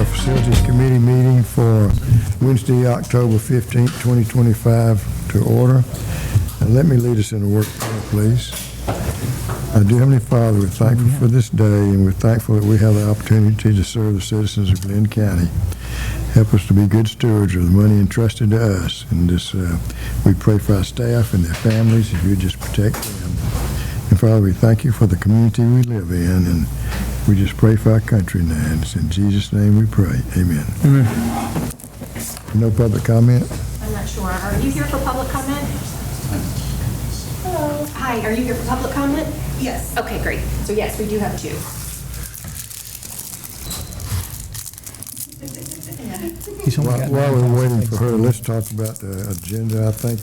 our Facilities Committee meeting for Wednesday, October 15th, 2025 to order. And let me lead us in a word of prayer, please. Dear Heavenly Father, we're thankful for this day, and we're thankful that we have the opportunity to serve the citizens of Glynn County. Help us to be good stewards of the money entrusted to us. And this, we pray for our staff and their families, if you just protect them. And Father, we thank you for the community we live in, and we just pray for our country now. And it's in Jesus' name we pray. Amen. Amen. No public comment? I'm not sure. Are you here for public comment? Hello. Hi, are you here for public comment? Yes. Okay, great. So yes, we do have two. While we're waiting for her, let's talk about the agenda. I think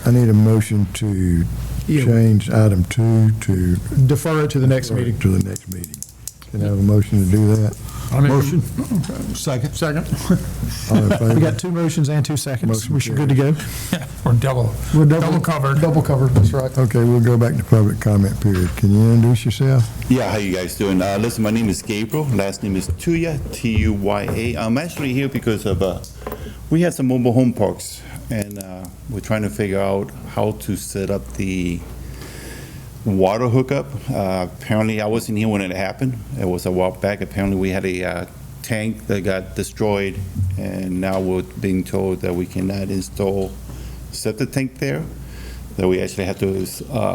I need a motion to change item 2 to Defer it to the next meeting. To the next meeting. Can I have a motion to do that? Motion. Second. Second. All in favor? We got 2 motions and 2 seconds. Motion We should good to go. We're double covered. Double covered, that's right. Okay, we'll go back to public comment period. Can you introduce yourself? Yeah, how you guys doing? Listen, my name is Gabriel. Last name is Tuya, T-U-Y-A. I'm actually here because of we had some mobile home parks, and we're trying to figure out how to set up the water hookup. Apparently, I wasn't here when it happened. It was a while back. Apparently, we had a tank that got destroyed, and now we're being told that we cannot install septic tank there, that we actually have to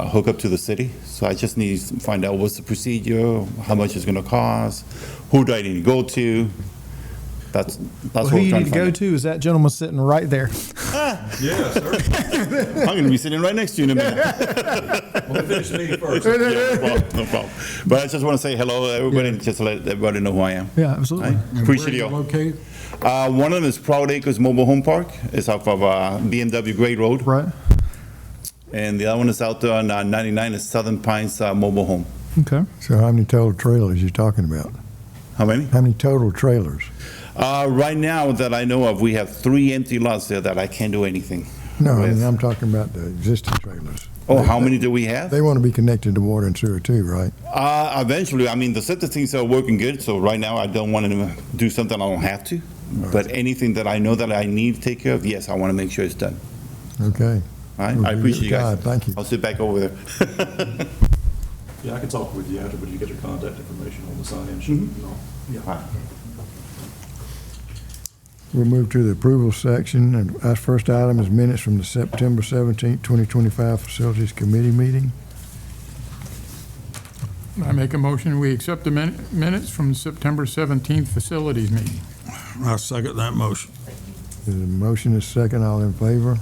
hook up to the city. So I just need to find out what's the procedure, how much it's going to cost, who do I need to go to. That's what Who we're you trying need to to go find to is that gentleman sitting right there. Yes, sir. out. I'm going to be sitting right next to you in a minute. We'll finish the meeting first. Yeah, no problem. But I just want to say hello to everybody and just let everybody know who I am. Yeah, absolutely. Appreciate you all. Located? One of them is Proud Acres Mobile Home Park. It's off of BMW Grade Road. Right. And the other one is out there on 99 is Southern Pines Mobile Home. Okay. So how many total trailers you talking about? How many? How many total trailers? Right now that I know of, we have 3 empty lots there that I can't do anything. No, I with. mean, I'm talking about the existing trailers. Oh, how many do we have? They want to be connected to water and sewer too, right? Eventually, I mean, the septic things are working good, so right now I don't want to do something I don't have to. But anything that I know that I need to take care of, yes, I want to make sure it's done. Okay. All right? Well, I appreciate you guys. God, thank you. I'll sit back over there. Yeah, I can talk with you after, but you get your contact information on the sign-in sheet and all. Yeah. We'll move to the approval section, and our first item is minutes from the September 17th, 2025 Facilities Committee meeting. I make a motion, we accept the minutes from the September 17th facilities meeting. I second that motion. The motion is second, all in favor.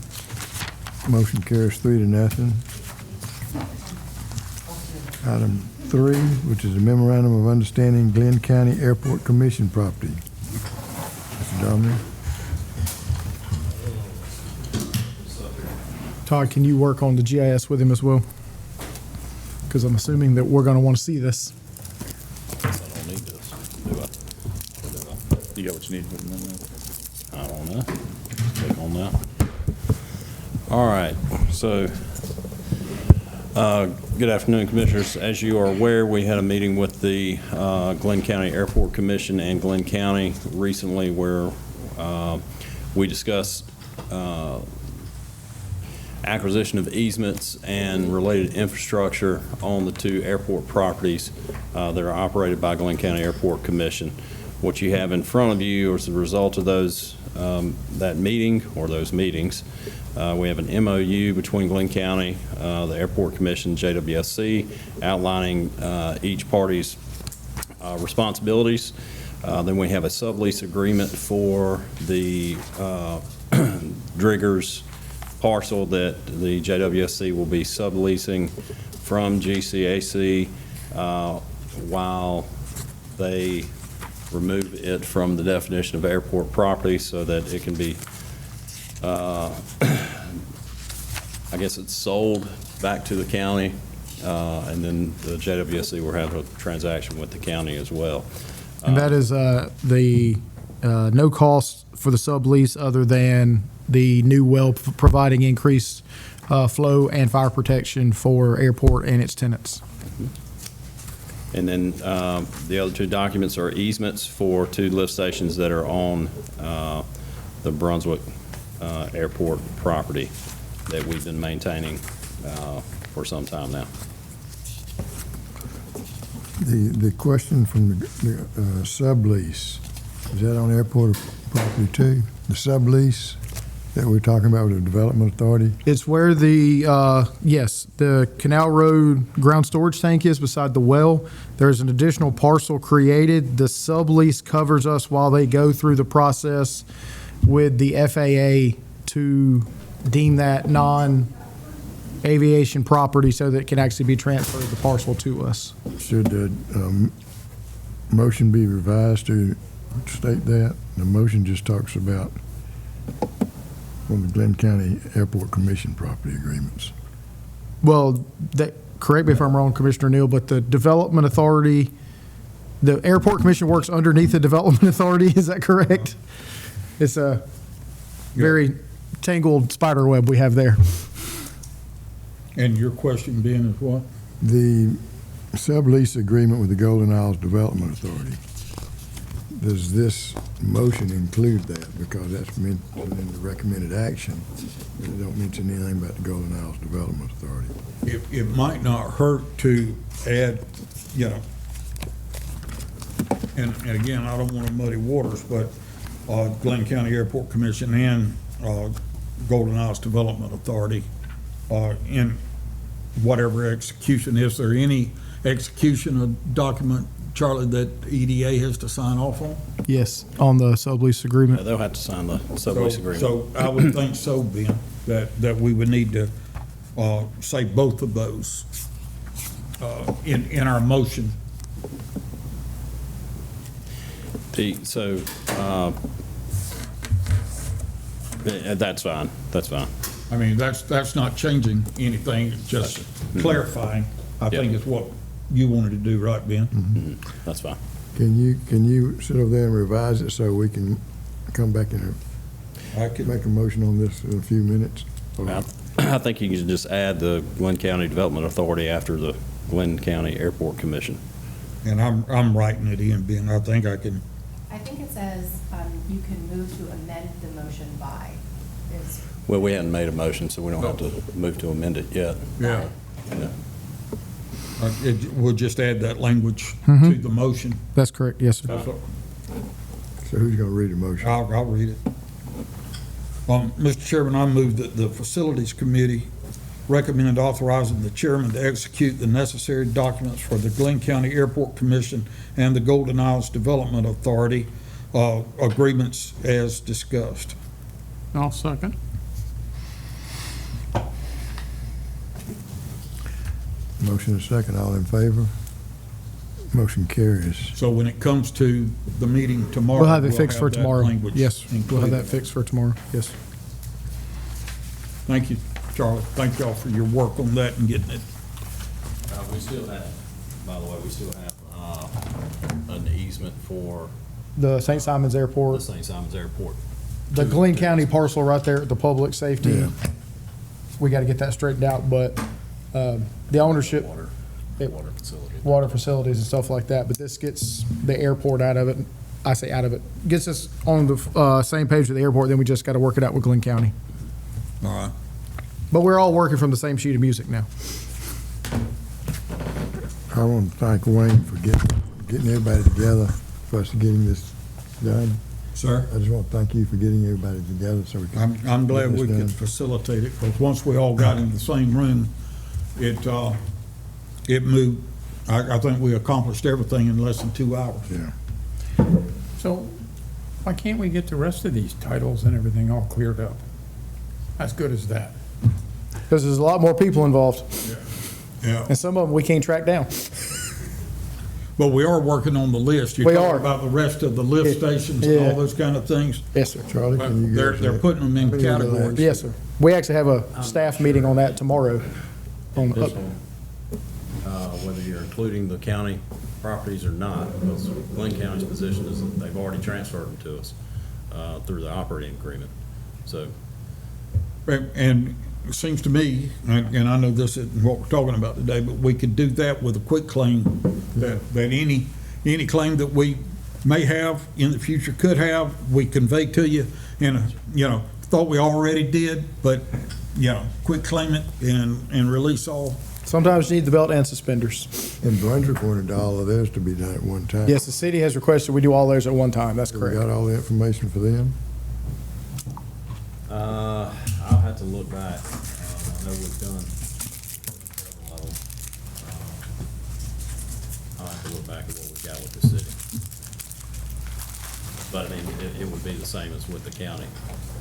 Motion carries 3-0. Item 3, which is a memorandum of understanding Glynn County Airport Commission property. Mr. Dominic? Todd, can you work on the GIS with him as well? Because I'm assuming that we're going to want to see this. I don't need this, do I? Or do I? You got what you need? I don't know. Click on that. All right, so, good afternoon, Commissioners. As you are aware, we had a meeting with the Glynn County Airport Commission and Glynn County recently where we discussed acquisition of easements and related infrastructure on the 2 airport properties that are operated by Glynn County Airport Commission. What you have in front of you is the result of those that meeting or those meetings. We have an MOU between Glynn County, the Airport Commission, JWSC, outlining each party's responsibilities. Then we have a sublease agreement for the Driggers parcel that the JWSC will be subleasing from GCAC while they remove it from the definition of airport property so that it can be, I guess it's sold back to the county, and then the JWSC will have a transaction with the county as well. And that is the no cost for the sublease other than the new well providing increased flow and fire protection for airport and its tenants. And then the other two documents are easements for two lift stations that are on the Brunswick Airport property that we've been maintaining for some time now. The question from the sublease, is that on airport property too? The sublease that we're talking about with the Development Authority? It's where the Canal Road ground storage tank is beside the well. There's an additional parcel created. The sublease covers us while they go through the process with the FAA to deem that non-aviation property so that it can actually be transferred the parcel to us. Should the motion be revised to state that? The motion just talks about on the Glynn County Airport Commission property agreements. Well, correct me if I'm wrong, Commissioner Neal, but the Development Authority, the Airport Commission works underneath the Development Authority, is that correct? It's a very tangled spider web we have there. And your question being is what? The sublease agreement with the Golden Isles Development Authority, does this motion include that? Because that's mentioned in the recommended action, but it don't mention anything about the Golden Isles Development Authority. It might not hurt to add, and again, I don't want to muddy waters, but Glynn County Airport Commission and Golden Isles Development Authority in whatever execution. Is there any execution of document, Charlie, that EDA has to sign off on? Yes, on the sublease Yeah, agreement. they'll have to sign the sublease agreement. So I would think so, Ben, that we would need to say both of those in our motion. Pete, so that's fine. That's fine. I mean, that's not changing anything, it's just clarifying, I think is what you wanted to do, right, Ben? That's fine. Can you sit over there and revise it so we can come back and I could, make a motion on this in a few minutes? I think you can just add the Glynn County Development Authority after the Glynn County Airport Commission. and I'm writing it in, Ben, I think I can, I think it says you can move to amend the motion by. Is Well, we hadn't made a motion, so we don't have to move to amend it yet. yeah. Yeah. We'll just add that language to the motion. That's correct, yes, sir. So who's gonna read the motion? I'll read it. Mr. Chairman, I move that the Facilities Committee recommend authorizing the chairman to execute the necessary documents for the Glynn County Airport Commission and the Golden Isles Development Authority agreements as discussed. I'll second. Motion is second, all in favor? Motion carries. So when it comes to the meeting tomorrow. We'll have it fixed for that tomorrow. language Yes, we'll have included. that fixed for tomorrow, yes. Thank you, Charlie. Thank y'all for your work on that and getting it. We still have, by the way, we still have an easement for The St. Simons the Airport, St. Simons Airport. the Glynn County parcel right there at the public safety. Yeah. We got to get that straightened out, but the ownership, Water facility. water facilities and stuff like that, but this gets the airport out of it. I say out of it, gets us on the same page with the airport, then we just got to work it out with Glynn County. All right. But we're all working from the same sheet of music now. I want to thank Wayne for getting everybody together for us getting this done. Sir? I just want to thank you for getting everybody together so we can. I'm glad get we this could done. facilitate it, because once we all got in the same room, it moved. I think we accomplished everything in less than 2 hours. Yeah. So why can't we get the rest of these titles and everything all cleared up? As good as that. Because there's a lot more people involved, Yeah. and some of them we can't track down. But we are working on the list. We You're are. talking about the rest of the lift stations and Yeah. all those kind of things. Yes, sir. Charlie, can you They're give us they're that? putting them in How many are there categories. left? Yes, sir. We actually have a staff meeting on that tomorrow. On This one, whether you're including the county properties or not, because Glynn County's position is that they've already transferred them to us through the operating agreement. So, And it seems to me, and I know this isn't what we're talking about today, but we could do that with a quick claim, that any claim that we may have in the future, could have, we convey to you, and, thought we already did, but, quick claim it and release all. Sometimes you need the belt and suspenders. And Brunswick wanted all of theirs to be done at one time. Yes, the city has requested we do all theirs at one time. That's We correct. got all the information for them? I'll have to look back. I know we've done several of them. I'll have to look back at what we got with the city. But I mean, it would be the same as with the county.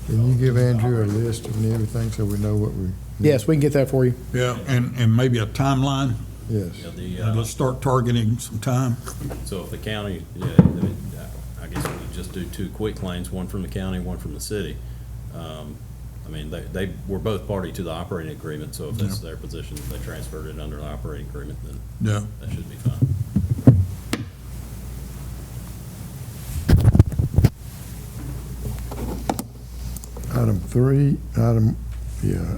Can you give Andrew a list of everything so we know what we? Yes, we can get that for you. Yeah, and maybe a timeline. Yes. Yeah, Let's start targeting some time. So if the county, I guess we could just do two quick claims, one from the county, one from the city. I mean, they were both party to the operating agreement, so if that's their position, if they transferred it under the operating agreement, then Yeah. that should be fine.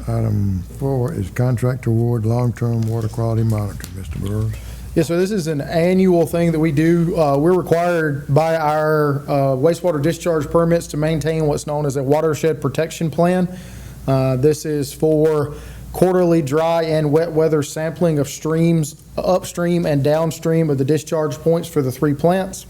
Item 4 is contract award, long-term water quality monitoring. Mr. Burrows? Yes, sir. This is an annual thing that we do. We're required by our wastewater discharge permits to maintain what's known as a watershed protection plan. This is for quarterly dry and wet weather sampling of streams upstream and downstream of the discharge points for the 3 plants.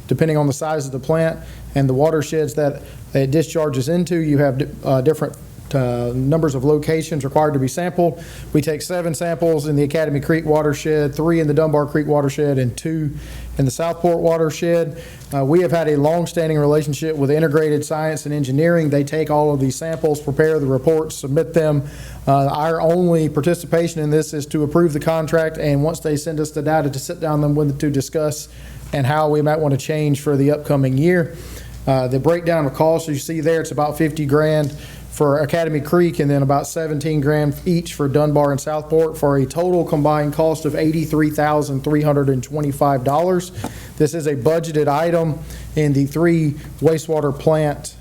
Depending on the size of the plant and the watersheds that it discharges into, you have different numbers of locations required to be sampled. We take 7 samples in the Academy Creek watershed, 3 in the Dunbar Creek watershed, and 2 in the Southport watershed. We have had a long-standing relationship with Integrated Science and Engineering. They take all of these samples, prepare the reports, submit them. Our only participation in this is to approve the contract, and once they send us the data, to sit down with to discuss and how we might want to change for the upcoming year. The breakdown of costs, as you see there, it's about 50 grand for Academy Creek, and then about 17 grand each for Dunbar and Southport, for a total combined cost of $83,325. This is a budgeted item in the 3 wastewater plant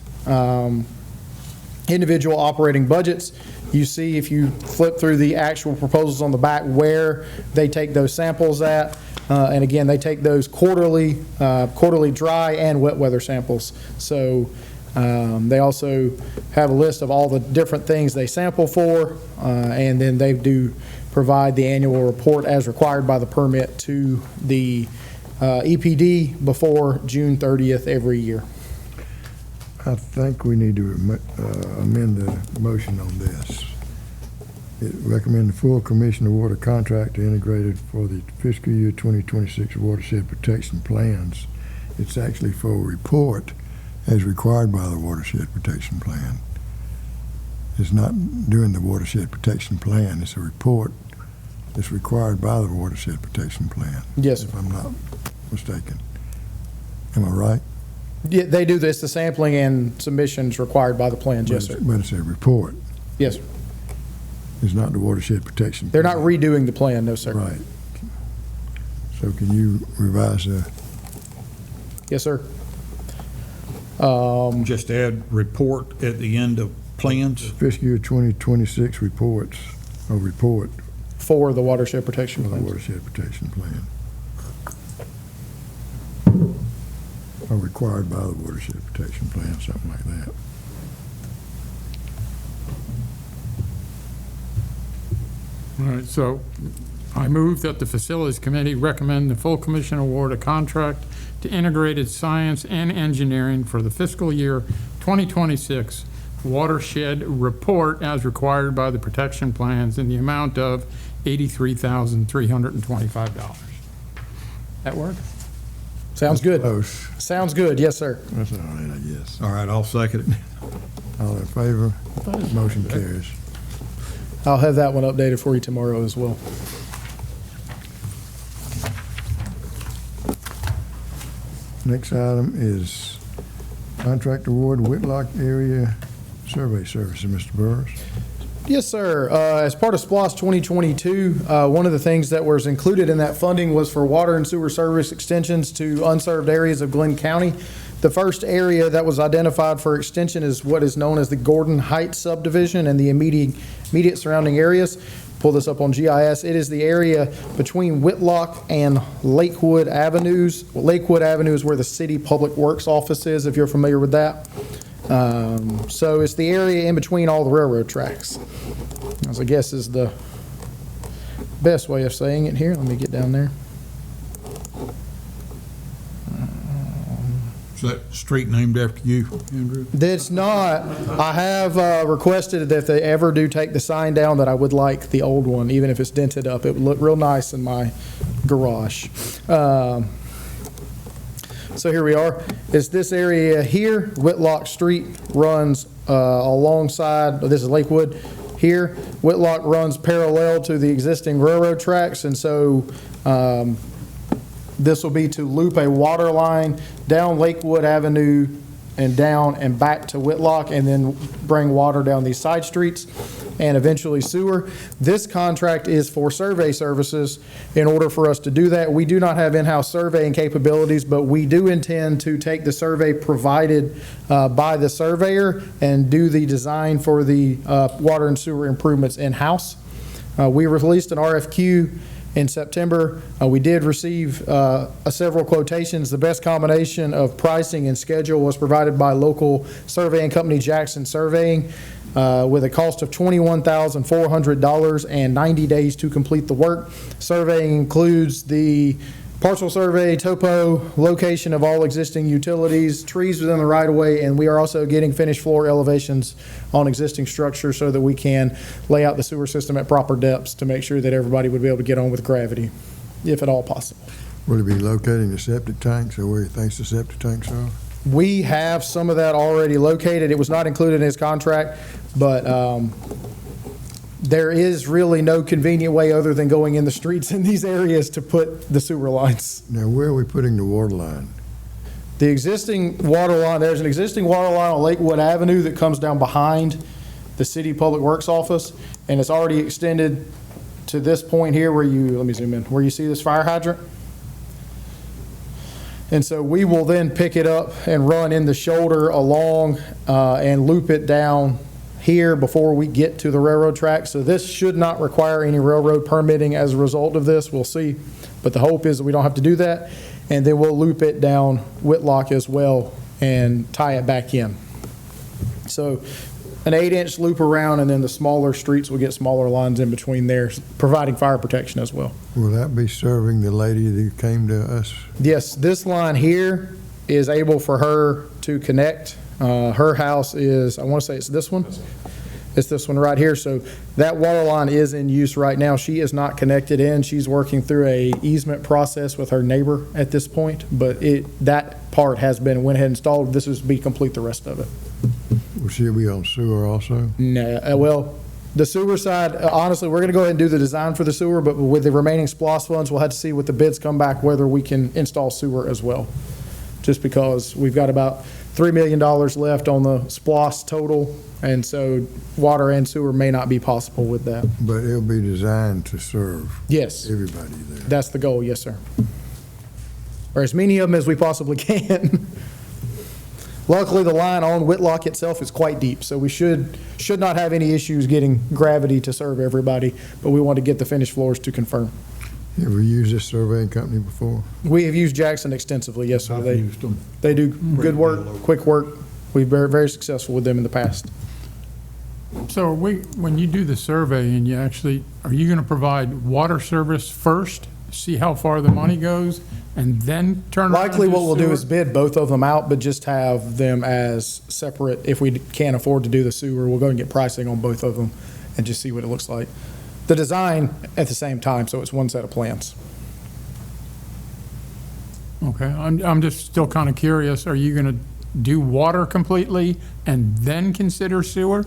individual operating budgets. You see, if you flip through the actual proposals on the back, where they take those samples at. And again, they take those quarterly dry and wet weather samples. So they also have a list of all the different things they sample for, and then they do provide the annual report as required by the permit to the EPD before June 30th every year. I think we need to amend the motion on this. Recommend the full commission award a contract to Integrated for the fiscal year 2026 watershed protection plans. It's actually for a report as required by the watershed protection plan. It's not doing the watershed protection plan, it's a report that's required by the watershed protection plan. Yes. If I'm not mistaken. Am I right? Yeah, they do this, the sampling and submissions required by the plans, yes, sir. But it's a report. Yes, sir. It's not the watershed protection. They're not plan. redoing the plan, no, sir. Right. So can you revise the, Yes, sir. Just add report at the end of plans. fiscal year 2026 reports, or report For the watershed protection for the plan. watershed protection plan. Or required by the watershed protection plan, something like that. All right, so I move that the Facilities Committee recommend the full commission award a contract to Integrated Science and Engineering for the fiscal year 2026 watershed report as required by the protection plans in the amount of $83,325. That work? Sounds good. Close. Sounds good, yes, sir. That's all right, I guess. All right, I'll second it. All in favor? Motion carries. I'll have that one updated for you tomorrow as well. Next item is contract award Whitlock Area Survey Services. Mr. Burris. Yes, sir. As part of SPLOST 2022, one of the things that was included in that funding was for water and sewer service extensions to unserved areas of Glynn County. The first area that was identified for extension is what is known as the Gordon Heights subdivision and the immediate surrounding areas. Pull this up on GIS. It is the area between Whitlock and Lakewood Avenues. Lakewood Avenue is where the City Public Works office is, if you're familiar with that. So it's the area in between all the railroad tracks, as I guess is the best way of saying it here. Let me get down there. Is that street named after you, Andrew? That's not. I have requested that if they ever do take the sign down, that I would like the old one, even if it's dented up. It would look real nice in my garage. So here we are. It's this area here. Whitlock Street runs alongside, this is Lakewood here. Whitlock runs parallel to the existing railroad tracks, and so this will be to loop a water line down Lakewood Avenue and down and back to Whitlock, and then bring water down these side streets and eventually sewer. This contract is for survey services. In order for us to do that, we do not have in-house surveying capabilities, but we do intend to take the survey provided by the surveyor and do the design for the water and sewer improvements in-house. We released an RFQ in September. We did receive several quotations. The best combination of pricing and schedule was provided by local surveying company Jackson Surveying, with a cost of $21,400 and 90 days to complete the work. Surveying includes the parcel survey, topo, location of all existing utilities, trees within the right-of-way, and we are also getting finished floor elevations on existing structures so that we can lay out the sewer system at proper depths to make sure that everybody would be able to get on with gravity, if at all possible. Will it be locating the septic tanks or where he thinks the septic tanks are? We have some of that already located. It was not included in his contract, but there is really no convenient way other than going in the streets in these areas to put the sewer lines. Now, where are we putting the water line? The existing water line, there's an existing water line on Lakewood Avenue that comes down behind the City Public Works office, and it's already extended to this point here where you, let me zoom in, where you see this fire hydrant. And so we will then pick it up and run in the shoulder along and loop it down here before we get to the railroad track. So this should not require any railroad permitting as a result of this. We'll see. But the hope is that we don't have to do that. And then we'll loop it down Whitlock as well and tie it back in. So an 8-inch loop around, and then the smaller streets will get smaller lines in between there, providing fire protection as well. Will that be serving the lady that came to us? Yes, this line here is able for her to connect. Her house is, I want to say it's this one. It's this one right here. So that water line is in use right now. She is not connected in. She's working through a easement process with her neighbor at this point, but that part has been went ahead and installed. This is to be complete the rest of it. Will she be on sewer also? No, well, the sewer side, honestly, we're going to go ahead and do the design for the sewer, but with the remaining SPLOST funds, we'll have to see what the bids come back, whether we can install sewer as well. Just because we've got about $3 million left on the SPLOST total, and so water and sewer may not be possible with that. But it'll be designed to serve Yes, everybody there. that's the goal, yes, sir. Or as many of them as we possibly can. Luckily, the line on Whitlock itself is quite deep, so we should not have any issues getting gravity to serve everybody, but we want to get the finished floors to confirm. You ever used this surveying company before? We have used Jackson extensively, yes, sir. I've They used them. They do good work, quick work. We've been very successful with them in the past. So when you do the survey and you actually, are you going to provide water service first, see how far the money goes, and then turn around and Likely what we'll do sewer? is bid both of them out, but just have them as separate. If we can't afford to do the sewer, we'll go and get pricing on both of them and just see what it looks like. The design at the same time, so it's one set of plans. Okay, I'm just still kind of curious, are you going to do water completely and then consider sewer?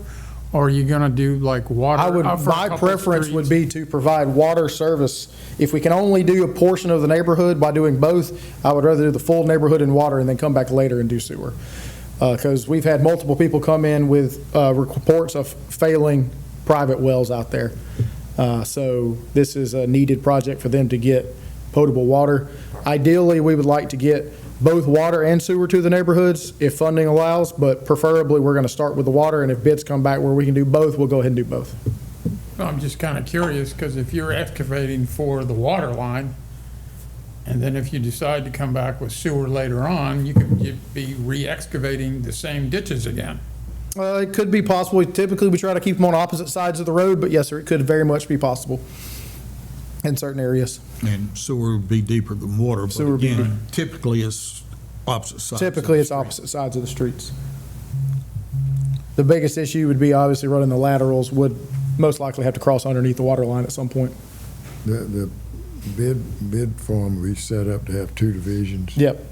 Or are you going to do like water? My preference would be to provide water service. If we can only do a portion of the neighborhood by doing both, I would rather do the full neighborhood in water and then come back later and do sewer. Because we've had multiple people come in with reports of failing private wells out there. So this is a needed project for them to get potable water. Ideally, we would like to get both water and sewer to the neighborhoods if funding allows, but preferably, we're going to start with the water, and if bids come back where we can do both, we'll go ahead and do both. I'm just kind of curious, because if you're excavating for the water line, and then if you decide to come back with sewer later on, you'd be re-excavating the same ditches again. It could be possible. Typically, we try to keep them on opposite sides of the road, but yes, sir, it could very much be possible in certain areas. And sewer would be deeper than water, but Sewer would be again, typically it's opposite sides. of Typically, the it's street. opposite sides of the streets. The biggest issue would be obviously running the laterals, would most likely have to cross underneath the water line at some point. The bid form we set up to have two divisions. Yep.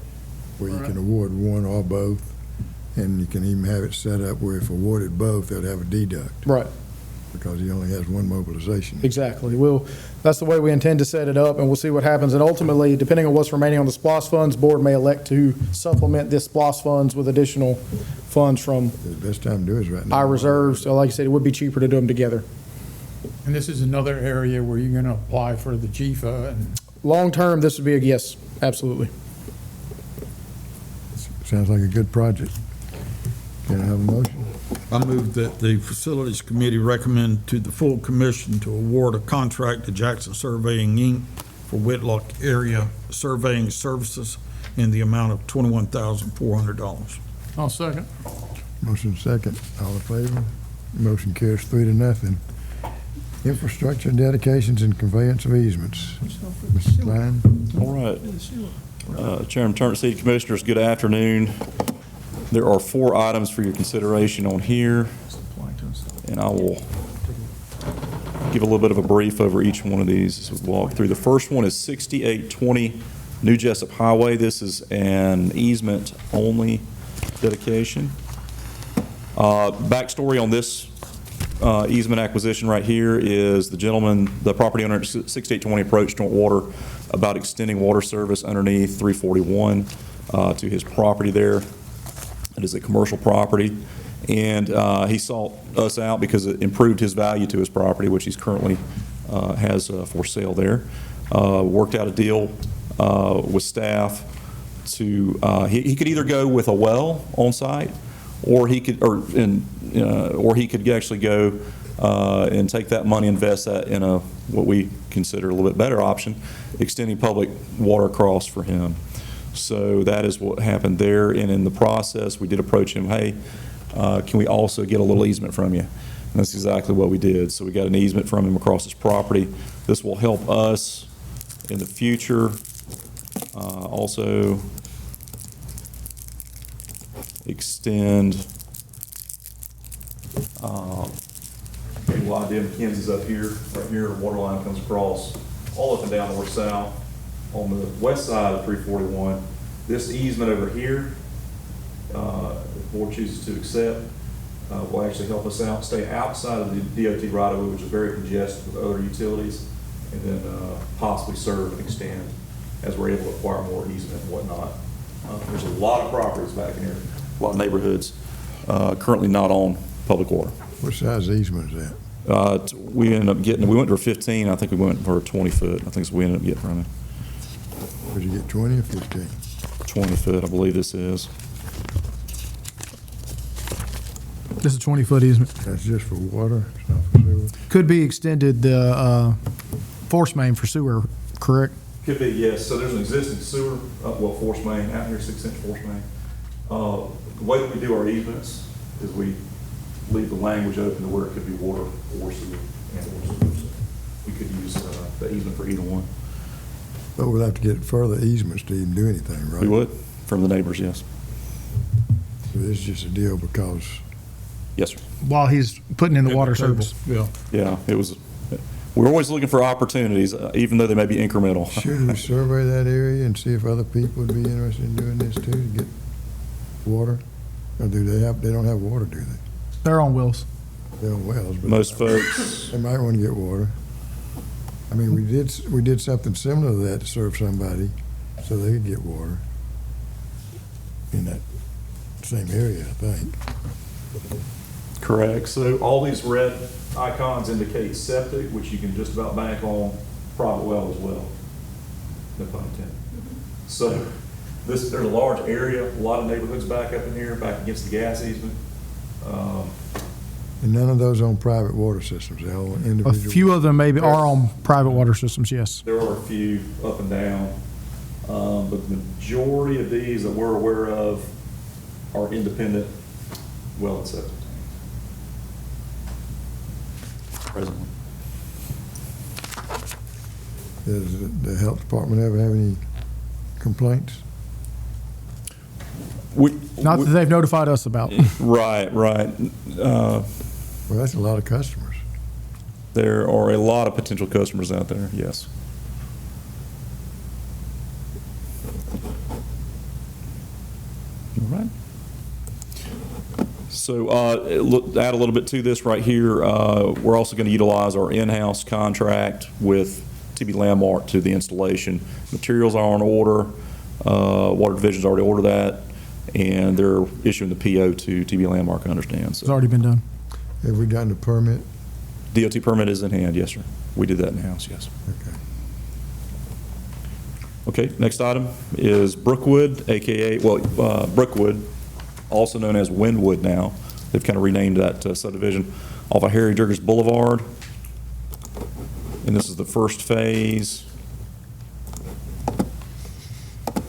Where you can award one or both, and you can even have it set up where if awarded both, they'll have a deduct, Right. because he only has one mobilization. Exactly. That's the way we intend to set it up, and we'll see what happens. And ultimately, depending on what's remaining on the SPOS funds, board may elect to supplement this SPOS funds with additional funds from The best time to do is right now. our reserves. So like I said, it would be cheaper to do them together. And this is another area where you're going to apply for the GFA, and Long-term, this would be a yes, absolutely. Sounds like a good project. Can I have a motion? I move that the Facilities Committee recommend to the full commission to award a contract to Jackson Surveying, Inc. for Whitlock area surveying services in the amount of $21,400. I'll second. Motion second. All in favor? Motion carries 3-0. Infrastructure dedications and conveyance of easements. Mr. Klein? All right. Chairman Turner, City Commissioners, good afternoon. There are 4 items for your consideration on here, and I will give a little bit of a brief over each one of these as we walk through. The first one is 6820 New Jessup Highway. This is an easement-only dedication. Backstory on this easement acquisition right here is the gentleman, the property owner at 6820 approached Joint Water about extending water service underneath 341 to his property there. It is a commercial property, and he sought us out because it improved his value to his property, which he's currently has for sale there. Worked out a deal with staff to, he could either go with a well on site, or he could, or he could actually go and take that money, invest that in a, what we consider a little bit better option, extending public water across for him. So that is what happened there, and in the process, we did approach him, hey, can we also get a little easement from you? And that's exactly what we did. So we got an easement from him across his property. This will help us in the future. Also extend, idea, Mackenzie's up here, right here, the water line comes across all up and down north-south. On the west side of 341, this easement over here, if the board chooses to accept, will actually help us out, stay outside of the DOT right-of-way, which is very congested with other utilities, and then possibly serve and extend as we're able to acquire more easement and whatnot. There's a lot of properties back in here, a lot of neighborhoods currently not on public water. What size easement is that? We ended up getting, we went for 15, I think we went for a 20 foot, I think is what we ended up getting from him. Did you get 20 or 15? 20 foot, I believe this is. This is a 20-foot easement. That's just for water, it's not for sewer? Could be extended the force main for sewer, correct? Could be, yes. So there's an existing sewer, force main out here, 6-inch force main. The way that we do our easements is we leave the language open to where it could be water or sewer and or sewer. So we could use the easement for either one. But we'll have to get further easements to even do anything, right? We would, from the neighbors, yes. So this is just a deal because, Yes, sir. While he's putting in the water service. Yeah. Yeah, it was, we're always looking for opportunities, even though they may be incremental. should we survey that area and see if other people would be interested in doing this too, to get water? Or do they don't have water, do they? They're on wells. They're on wells, but Most folks, they might want to get water. I mean, we did something similar to that to serve somebody, so they could get water in that same area, I think. correct. So all these red icons indicate septic, which you can just about bank on private well as well. No pun intended. So There's a large area, a lot of neighborhoods back up in here, back against the gas easement. And none of those on private water systems, they're all A individual? few of them maybe are on private water systems, yes. There are a few up and down, but the majority of these that we're aware of are independent, well and septic tanks. Presently. Does the health department ever have any complaints? Not that they've notified us about. Right. Well, that's a lot of customers. There are a lot of potential customers out there, yes. All right. So add a little bit to this right here. We're also going to utilize our in-house contract with TB Landmark to the installation. Materials are on order. Water Division's already ordered that, and they're issuing the PO to TB Landmark, I understand. It's So already been done. Have we gotten the permit? DOT permit is in hand, yes, sir. We did that in-house, yes. Okay. Okay, next item is Brookwood, AKA, Brookwood, also known as Wynwood now. They've kind of renamed that subdivision off of Harry Jurgis Boulevard. And this is the first phase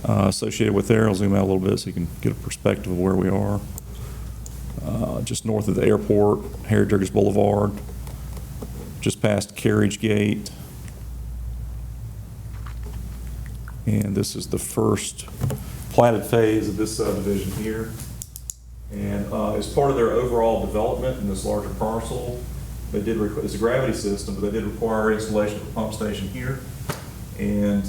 associated with there. I'll zoom out a little bit so you can get a perspective of where we are. Just north of the airport, Harry Jurgis Boulevard, just past Carriage Gate. And this is the first platted phase of this subdivision here. And as part of their overall development in this larger parcel, they did it's a gravity system, but they did require installation of a pump station here. And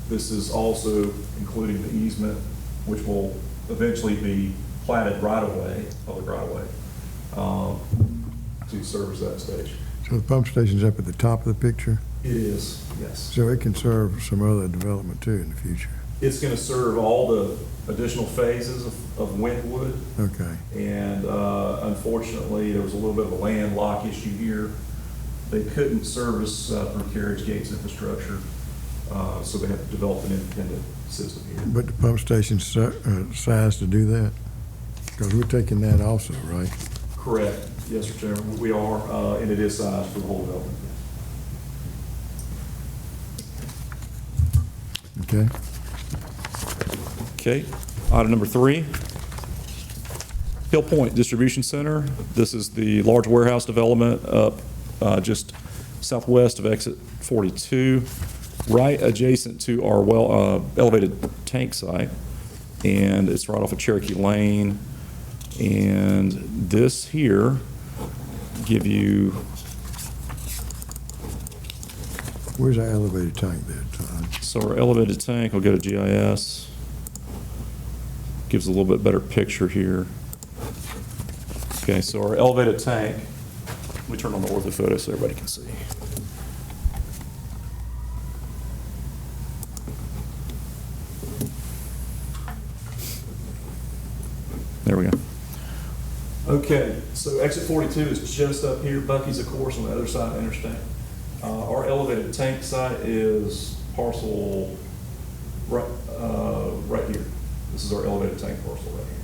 this is also including the easement, which will eventually be platted right-of-way, public right-of-way, to service that station. So the pump station's up at the top of the picture? It is, yes. So it can serve some other development too in the future? It's going to serve all the additional phases of Wynwood. Okay. And unfortunately, there was a little bit of a landlock issue here. They couldn't service through Carriage Gates infrastructure, so they had to develop an independent system here. But the pump station's sized to do that? Because we're taking that also, right? Correct. Yes, Sir Chairman, we are, and it is sized for the whole development. Okay. Okay, item number 3, Hill Point Distribution Center. This is the large warehouse development up just southwest of exit 42, right adjacent to our elevated tank site. And it's right off of Cherokee Lane. And this here give you, Where's our elevated tank there, Todd? so our elevated tank, I'll go to GIS. Gives a little bit better picture here. Okay, so our elevated tank, let me turn on the orthophoto so everybody can see. There we go. Okay, so exit 42 is just up here. Bucky's, of course, on the other side of the interstate. Our elevated tank site is parcel right here. This is our elevated tank parcel right here.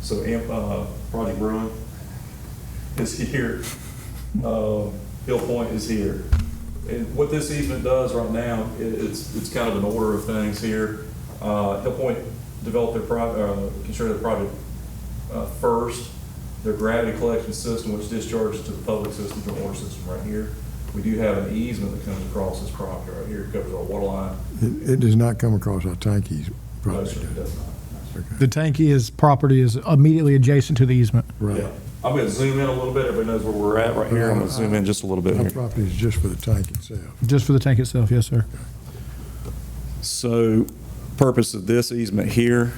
So Project Bruin is here. Hill Point is here. And what this easement does right now, it's kind of an order of things here. Hill Point developed their constructed their project first. Their gravity collection system, which discharges to the public system, to the water system right here. We do have an easement that comes across this property right here. It covers our water line. It does not come across our tankies No, property. sir, it does not. Okay. The tanky property is immediately adjacent to the easement. Right. Yeah. I'm going to zoom in a little bit. Everybody knows where we're at right here. I'm going to zoom in just a little bit Our here. property is just for the tank itself. Just for the tank itself, yes, sir. So, purpose of this easement here,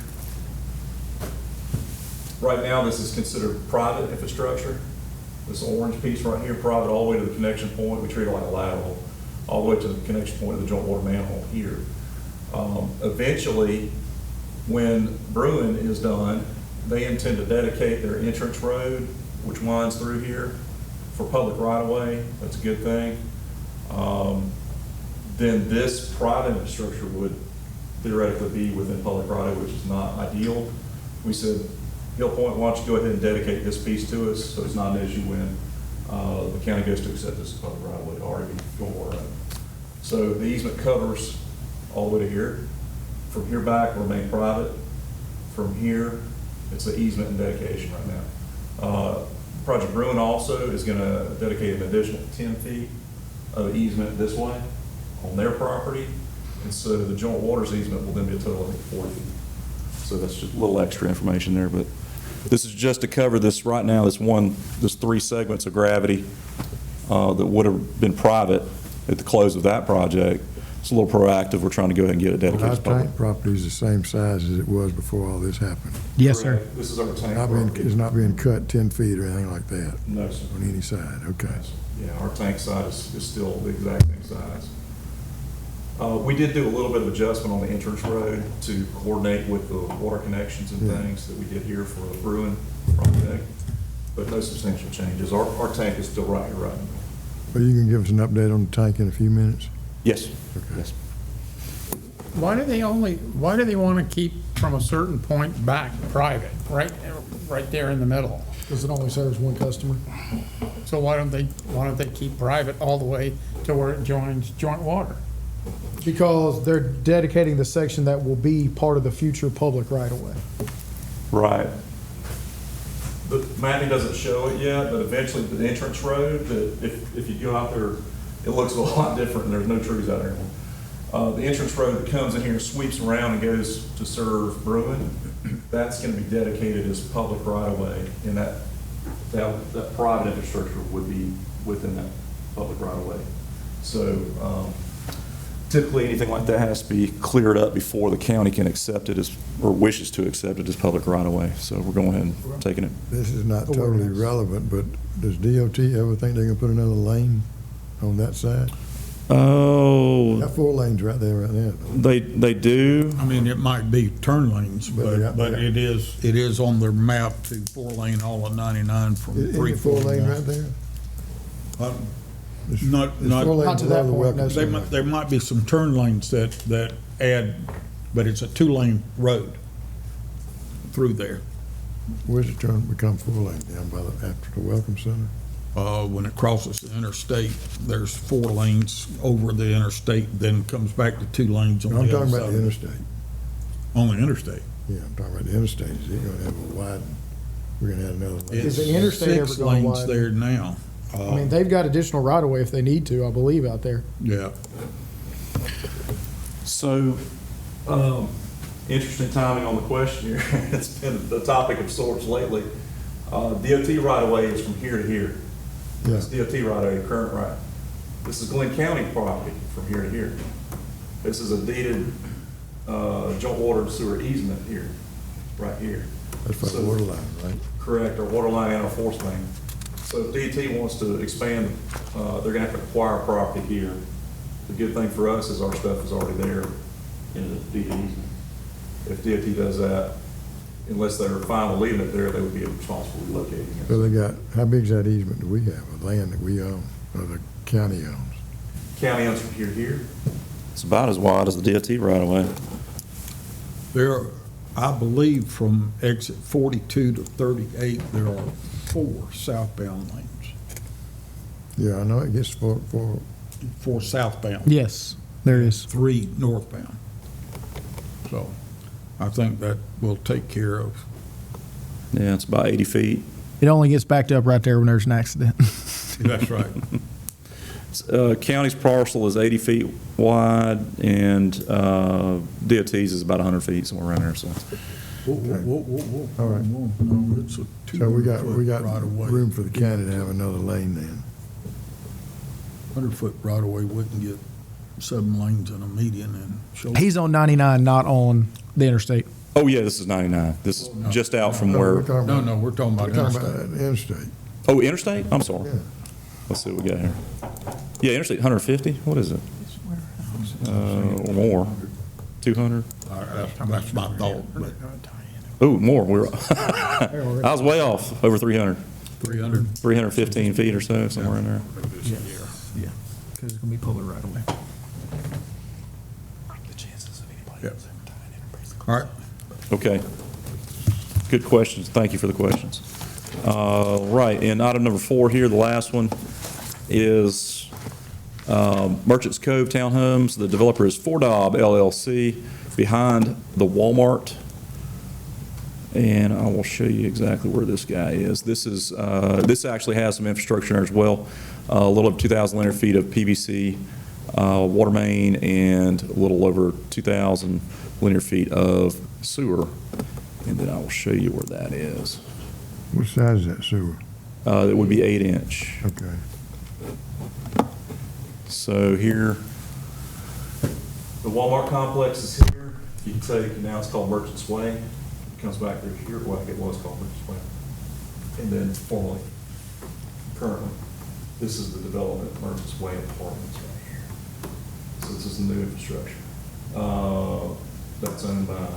right now this is considered private infrastructure. This orange piece right here, private all the way to the connection point. We treat it like a lateral, all the way to the connection point of the joint water manhole here. Eventually, when Bruin is done, they intend to dedicate their entrance road, which winds through here, for public right-of-way. That's a good thing. Then this private infrastructure would theoretically be within public right of way, which is not ideal. We said, Hill Point, why don't you go ahead and dedicate this piece to us, so it's not an issue when the county goes to accept this as public right of way, to already be joint water owned. So the easement covers all the way to here. From here back, will remain private. From here, it's an easement and dedication right now. Project Bruin also is going to dedicate an additional 10 feet of easement this way on their property. And so the joint waters easement will then be a total of 40 feet. So that's just a little extra information there, but this is just to cover this right now, this 3 segments of gravity that would have been private at the close of that project. It's a little proactive. We're trying to go ahead and get it Our dedicated to public. tank property is the same size as it was before all this happened. Yes, sir. Correct. This is our tank Not being, property. it's not being cut 10 feet or anything like that No, sir. on any side, okay. Yeah, our tank size is still the exact same size. We did do a little bit of adjustment on the entrance road to coordinate with the water connections and Yeah. things that we did here for the Bruin project, but no substantial changes. Our tank is still right here, right now. Well, you can give us an update on the tank in a few minutes? Yes. Okay. Yes. Why do they want to keep from a certain point back private, right there in the middle? Because it only serves one customer. So why don't they keep private all the way to where it joins joint water? Because they're dedicating the section that will be part of the future public right-of-way. Right. The mapping doesn't show it yet, but eventually the entrance road, that if you go out there, it looks a lot different, and there's no trees out there anymore. The entrance road that comes in here, sweeps around and goes to serve Bruin, that's gonna be dedicated as public right-of-way, and that private infrastructure would be within that public right-of-way. So, typically, anything like that has to be cleared up before the county can accept it as, or wishes to accept it as public right-of-way. So we're going ahead and taking it. This is not totally relevant, but does DOT ever think they're gonna put another lane on that side? Oh, Got 4 lanes right there, right now. they do. I mean, it might be turn lanes, But they got- but it is on their map to 4-lane all of 99 from Isn't it 4 lane right 341. there? Not, It's 4 lanes Not to that below the point, welcome no, There center. might, there might be some turn lanes that add, but it's a 2-lane road through there. Where's it turn, become 4 lane, down by after the welcome center? When it crosses the interstate, there's 4 lanes over the interstate, then comes back to 2 lanes on No, I'm the other talking side. about the interstate. On the interstate. Yeah, I'm talking about the interstate. Is it gonna have a wide, we're gonna have another lane? Is It's the interstate ever 6 going lanes wide? there now. I mean, they've got additional right-of-way if they need to, I believe, out there. Yeah. So, interesting timing on the question here. It's been the topic of sorts lately. DOT right-of-way is from here to here. Yeah. It's DOT right-of-way, current right. This is Glynn County property from here to here. This is a deeded joint water and sewer easement here, right here. That's for the So- water line, right? Correct, our water line and our force main. So if DOT wants to expand, they're gonna have to acquire property here. The good thing for us is our stuff is already there in the deed easement. If DOT does that, unless they're fine with leaving it there, they would be responsible for relocating So it. they got, how big's that easement do we have, of land that we own, or the county owns? County owns from here to here. It's about as wide as the DOT right away. There, I believe from exit 42 to 38, there are 4 southbound lanes. Yeah, I know it gets 4 4 southbound. Yes, there is. 3 northbound. So I think that will take care of. Yeah, it's about 80 feet. It only gets backed up right there when there's an accident. That's right. County's parcel is 80 feet wide, and DOT's is about 100 feet, somewhere around there, so. Whoa, whoa, whoa, whoa, whoa. All right. No, it's a So we got 200-foot right-of-way. room for the county to have another lane then. 100-foot right-of-way wouldn't get 7 lanes and a median and show. He's on 99, not on the interstate. Oh, yeah, this is 99. This is just out from No, where, we're talking No, about- no, we're talking about We're talking interstate. about the interstate. oh, interstate? I'm sorry. Yeah. Let's see what we got here. Yeah, interstate, 150? What is it? Or more? 200? That's my thought, but Oh, more. I was way off, over 300. 300. 315 feet or so, somewhere in there. Yeah, because it's going to be public right away. Yeah. All right. Okay. Good questions. Thank you for the questions. Right, and item number 4 here, the last one, is Merchants Cove Townhomes. The developer is Fordob LLC behind the Walmart. And I will show you exactly where this guy is. This actually has some infrastructure in there as well. A little over 2,000 linear feet of PVC water main and a little over 2,000 linear feet of sewer. And then I will show you where that is. What size is that sewer? It would be 8-inch. Okay. So here, the Walmart complex is here. You can take, now it's called Merchants Way. It comes back through here, well, it was called Merchants Way. And then formerly, currently, this is the development of Merchants Way Apartments right here. So this is the new infrastructure. That's owned by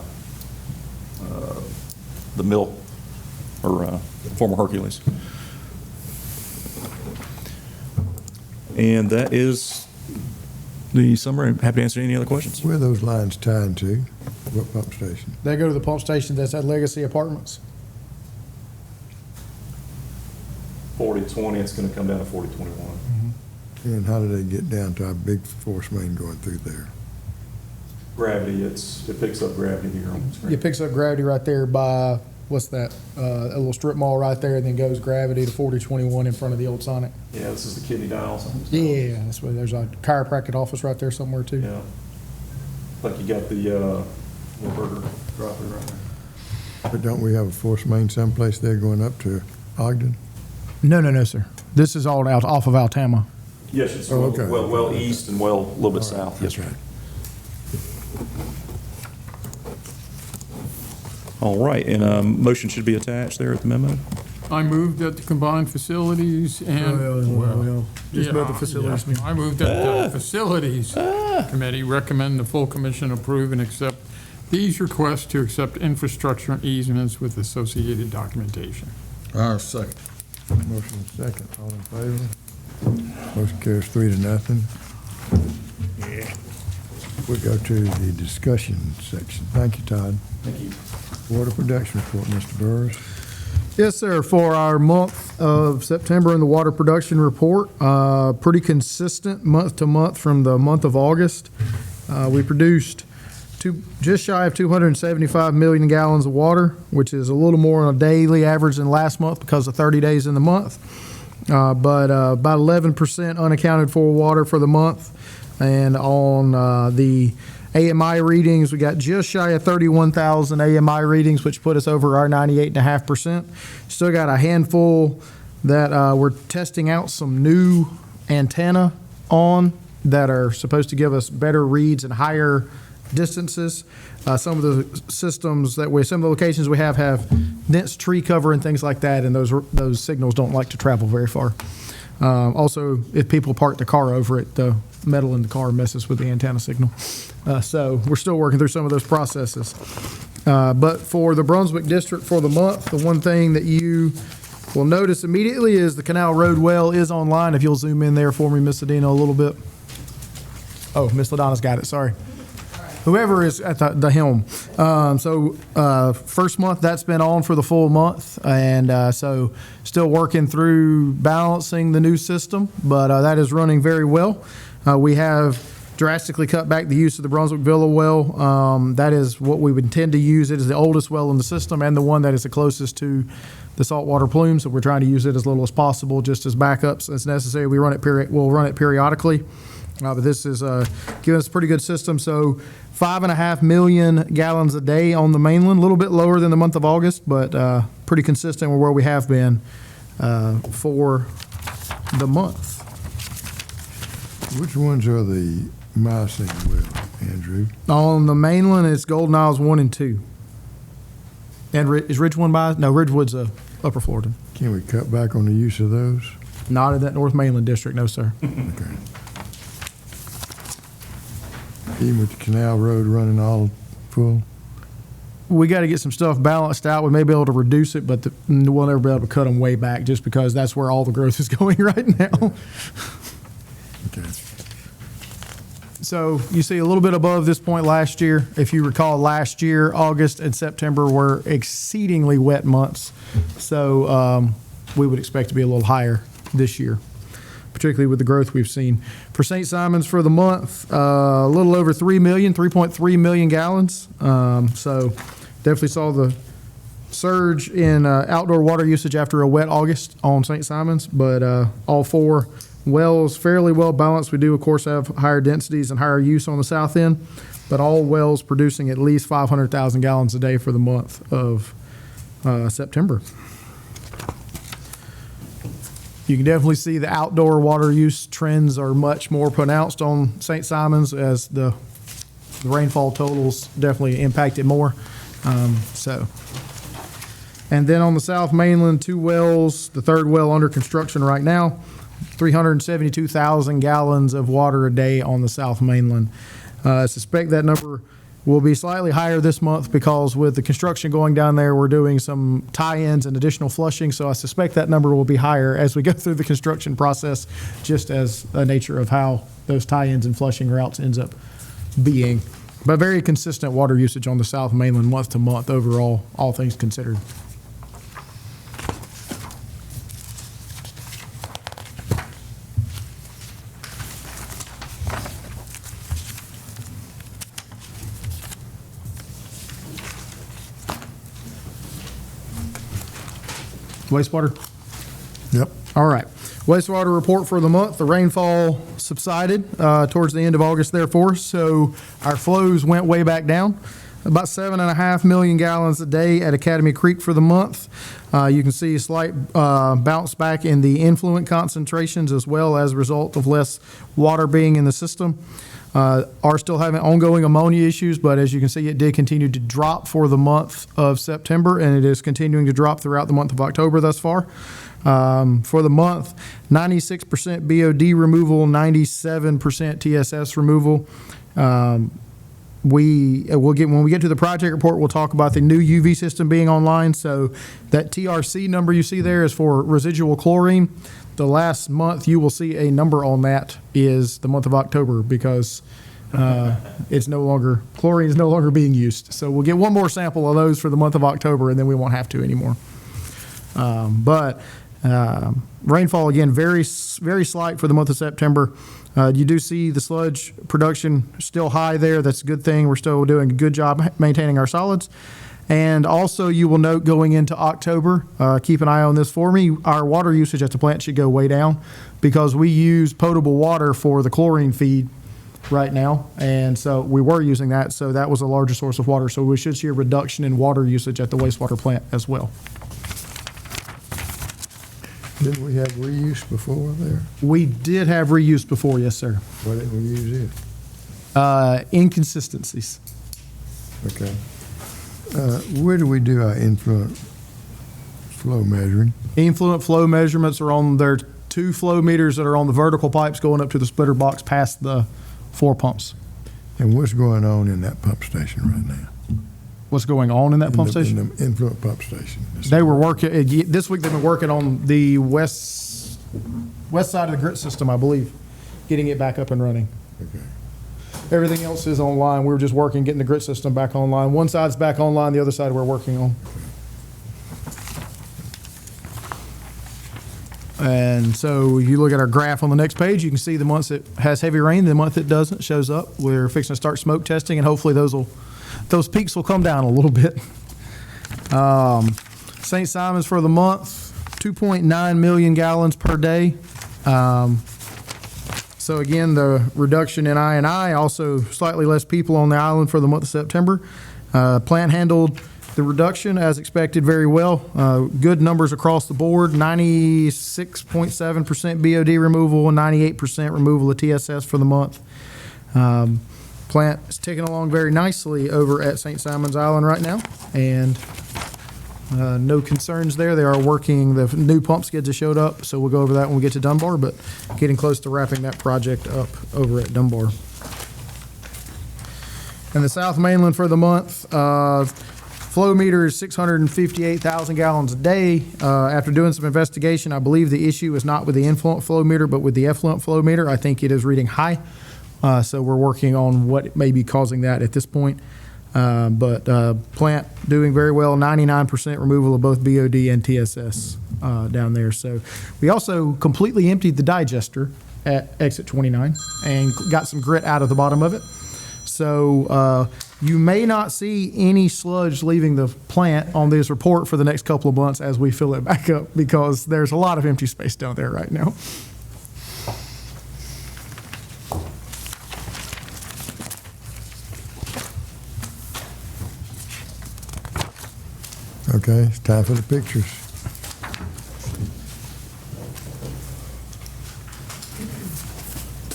the mill, or former Hercules. And that is the summary. I'm happy to answer any other questions. Where are those lines tied to? What pump station? They go to the pump station that's at Legacy Apartments. 4020, it's going to come down to 4021. And how do they get down to our big force main going through there? Gravity, it picks up gravity here on the screen. It picks up gravity right there by, what's that, a little strip mall right there, and then goes gravity to 4021 in front of the old Sonic. Yeah, this is the kidney dialysis. Yeah, that's where there's a chiropractic office right there somewhere too. Yeah. Like you got the little burger dropper right there. But don't we have a force main someplace there going up to Ogden? No, sir. This is all out off of Altama. Yes, it's Oh, okay. well east and well a little bit south. Yes, sir. All right, and a motion should be attached there at the memo. I moved that the combined facilities and. Just about the Yeah, facilities. yeah. I moved that the Facilities Committee recommend the full commission approve and accept these requests to accept infrastructure and easements with associated documentation. All right, second. Motion is second. All in favor? Motion carries 3-0. We go to the discussion section. Thank you, Todd. Thank you. Water production report, Mr. Burris. Yes, sir. For our month of September in the water production report, pretty consistent month to month from the month of August. We produced just shy of 275 million gallons of water, which is a little more on a daily average than last month because of 30 days in the month. But about 11% unaccounted for water for the month. And on the AMI readings, we got just shy of 31,000 AMI readings, which put us over our 98.5%. Still got a handful that we're testing out some new antenna on that are supposed to give us better reads and higher distances. Some of the systems some of the locations we have dense tree cover and things like that, and those signals don't like to travel very far. Also, if people park the car over it, the metal in the car messes with the antenna signal. So we're still working through some of those processes. But for the Brunswick District for the month, the one thing that you will notice immediately is the Canal Road well is online. If you'll zoom in there for me, Miss Adina, a little bit. Oh, Miss LaDonna's got it, sorry. Whoever is at the helm. First month, that's been on for the full month, and so still working through balancing the new system, but that is running very well. We have drastically cut back the use of the Brunswick Villa well. That is what we would intend to use. It is the oldest well in the system and the one that is the closest to the saltwater plume, so we're trying to use it as little as possible, just as backups as necessary. We'll run it periodically. But this is giving us a pretty good system. So 5.5 million gallons a day on the mainland, a little bit lower than the month of August, but pretty consistent with where we have been for the month. Which ones are the Miocene wells, Andrew? On the mainland, it's Golden Isles 1 and 2. And is Ridgewood by? No, Ridgewood's Upper Florida. Can we cut back on the use of those? Not in that North Mainland district, no, sir. Okay. Even with the Canal Road running all full? We got to get some stuff balanced out. We may be able to reduce it, but we'll never be able to cut them way back just because that's where all the growth is going right now. Okay. So you see a little bit above this point last year. If you recall, last year, August and September were exceedingly wet months. So we would expect to be a little higher this year, particularly with the growth we've seen. For St. Simons for the month, a little over 3.3 million gallons. So definitely saw the surge in outdoor water usage after a wet August on St. Simons, but all four wells fairly well balanced. We do, of course, have higher densities and higher use on the south end, but all wells producing at least 500,000 gallons a day for the month of September. You can definitely see the outdoor water use trends are much more pronounced on St. Simons as the rainfall totals definitely impact it more. And then on the South Mainland, 2 wells, the third well under construction right now, 372,000 gallons of water a day on the South Mainland. I suspect that number will be slightly higher this month because with the construction going down there, we're doing some tie-ins and additional flushing, so I suspect that number will be higher as we go through the construction process, just as a nature of how those tie-ins and flushing routes ends up being. But very consistent water usage on the South Mainland month to month overall, all things considered. Wastewater? Yep. All right. Wastewater report for the month. The rainfall subsided towards the end of August there for us, so our flows went way back down. About 7.5 million gallons a day at Academy Creek for the month. You can see a slight bounce back in the influent concentrations as well as a result of less water being in the system. Are still having ongoing ammonia issues, but as you can see, it did continue to drop for the month of September, and it is continuing to drop throughout the month of October thus far. For the month, 96% BOD removal, 97% TSS removal. When we get to the project report, we'll talk about the new UV system being online. So that TRC number you see there is for residual chlorine. The last month you will see a number on that is the month of October because it's no longer, chlorine is no longer being used. So we'll get one more sample of those for the month of October and then we won't have to anymore. Rainfall, again, very slight for the month of September. You do see the sludge production still high there. That's a good thing. We're still doing a good job maintaining our solids. And also you will note going into October, keep an eye on this for me, our water usage at the plant should go way down because we use potable water for the chlorine feed right now. And so we were using that. So that was a larger source of water. So we should see a reduction in water usage at the wastewater plant as well. Didn't we have reuse before there? We did have reuse before, yes, sir. Why didn't we use it? Inconsistencies. Okay. Where do we do our influent flow measuring? Influent flow measurements are on, there are 2 flow meters that are on the vertical pipes going up to the splitter box past the 4 pumps. And what's going on in that pump station right now? What's going on in that pump station? In the influent pump station. They were working, this week they've been working on the west side of the grit system, I believe, getting it back up and running. Okay. Everything else is online. We were just working, getting the grit system back online. One side's back online, the other side we're working on. And so you look at our graph on the next page, you can see the months it has heavy rain, the month it doesn't shows up. We're fixing to start smoke testing, and hopefully those peaks will come down a little bit. St. Simons for the month, 2.9 million gallons per day. So again, the reduction in I&I, also slightly less people on the island for the month of September. Plant handled the reduction as expected very well. Good numbers across the board, 96.7% BOD removal and 98% removal of TSS for the month. Plant is ticking along very nicely over at St. Simons Island right now, and no concerns there. They are working, the new pump skids have showed up, so we'll go over that when we get to Dunbar, but getting close to wrapping that project up over at Dunbar. And the South Mainland for the month, flow meter is 658,000 gallons a day. After doing some investigation, I believe the issue is not with the influent flow meter, but with the effluent flow meter. I think it is reading high So we're working on what may be causing that at this point. But plant doing very well, 99% removal of both BOD and TSS down there. So we also completely emptied the digester at exit 29 and got some grit out of the bottom of it. So you may not see any sludge leaving the plant on this report for the next couple of months as we fill it back up, because there's a lot of empty space down there right now. Okay, it's time for the pictures.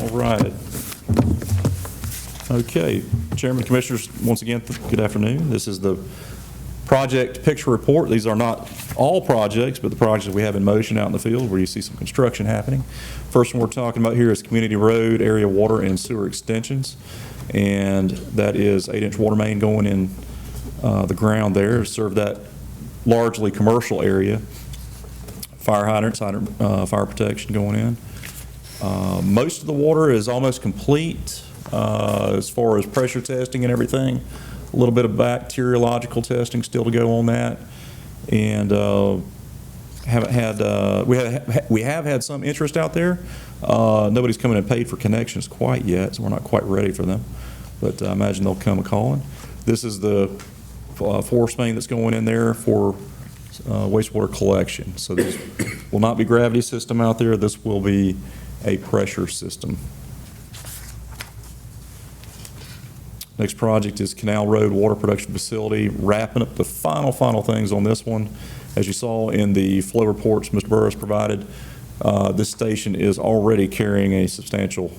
All right. Okay, Chairman, Commissioners, once again, good afternoon. This is the project picture report. These are not all projects, but the projects we have in motion out in the field where you see some construction happening. First one we're talking about here is Community Road Area Water and Sewer Extensions, and that is 8-inch water main going in the ground there to serve that largely commercial area. Fire hydrants, fire protection going in. Most of the water is almost complete as far as pressure testing and everything. A little bit of bacteriological testing still to go on that. And we have had some interest out there. Nobody's come in and paid for connections quite yet, so we're not quite ready for them. But I imagine they'll come a-calling. This is the force main that's going in there for wastewater collection. So this will not be gravity system out there. This will be a pressure system. Next project is Canal Road Water Production Facility, wrapping up the final things on this one. As you saw in the flow reports Mr. Burris provided, this station is already carrying a substantial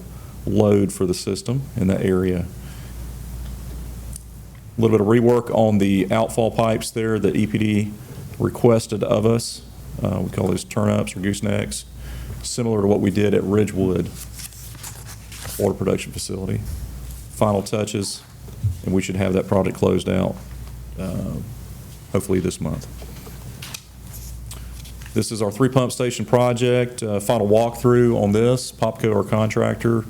load for the system in that area. A little bit of rework on the outfall pipes there that EPD requested of us. We call these turn-ups or goosenecks, similar to what we did at Ridgewood Water Production Facility. Final touches, and we should have that project closed out hopefully this month. This is our 3-pump station project. Final walkthrough on this. Popco, our contractor,